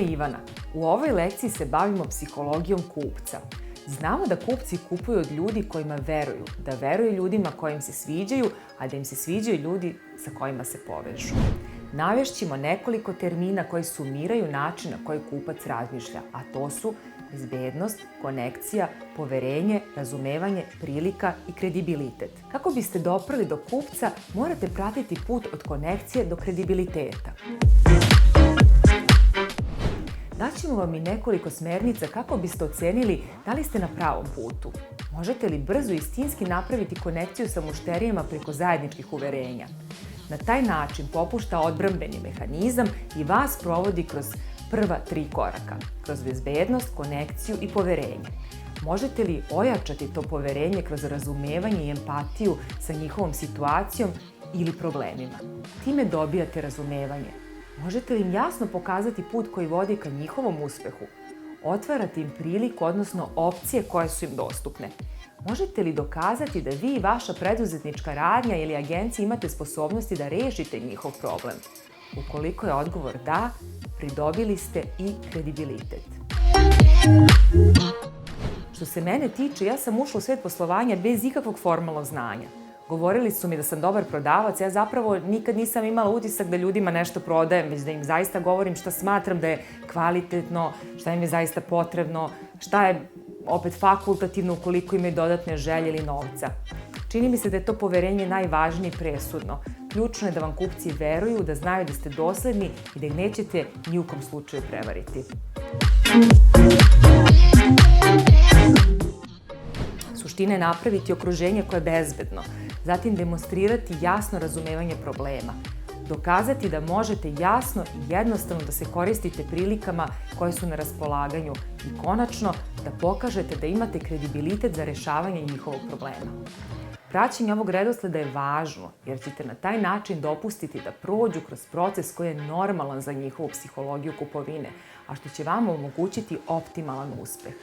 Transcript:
je Ivana. U ovoj lekciji se bavimo psihologijom kupca. Znamo da kupci kupuju od ljudi kojima veruju, da veruju ljudima kojim se sviđaju, a da im se sviđaju ljudi sa kojima se povežu. Navešćemo nekoliko termina koji sumiraju način na koji kupac razmišlja, a to su bezbednost, konekcija, poverenje, razumevanje, prilika i kredibilitet. Kako biste doprli do kupca, morate pratiti put od konekcije do kredibiliteta. Daćemo vam i nekoliko smernica kako biste ocenili da li ste na pravom putu. Možete li brzo i istinski napraviti konekciju sa mušterijama preko zajedničkih uverenja. Na taj način popušta odbrambeni mehanizam i vas provodi kroz prva 3 koraka, kroz bezbednost, konekciju i poverenje. Možete li ojačati to poverenje kroz razumevanje i empatiju sa njihovom situacijom ili problemima? Time dobijate razumevanje. Možete li im jasno pokazati put koji vodi ka njihovom uspehu? Otvarate im priliku, odnosno opcije koje su im dostupne. Možete li dokazati da vi i vaša preduzetnička radnja ili agencija imate sposobnosti da rešite njihov problem? Ukoliko je odgovor da, pridobili ste i kredibilitet. Što se mene tiče, ja sam ušla u svet poslovanja bez ikakvog formalnog znanja. Govorili su mi da sam dobar prodavac, ja zapravo nikad nisam imala utisak da ljudima nešto prodajem, već da im zaista govorim šta smatram da je kvalitetno, šta im je zaista potrebno, šta je opet fakultativno ukoliko imaju dodatne želje ili novca. Čini mi se da je to poverenje najvažnije i presudno. Ključno je da vam kupci veruju, da znaju da ste dosledni i da ih nećete ni u kom slučaju prevariti. Suština je napraviti okruženje koje je bezbedno, zatim demonstrirati jasno razumevanje problema, dokazati da možete jasno i jednostavno da se koristite prilikama koje su na raspolaganju i konačno da pokažete da imate kredibilitet za rešavanje njihovog problema. Praćenje ovog redosleda je važno jer ćete na taj način dopustiti da prođu kroz proces koji je normalan za njihovu psihologiju kupovine, a što će vama omogućiti optimalan uspeh.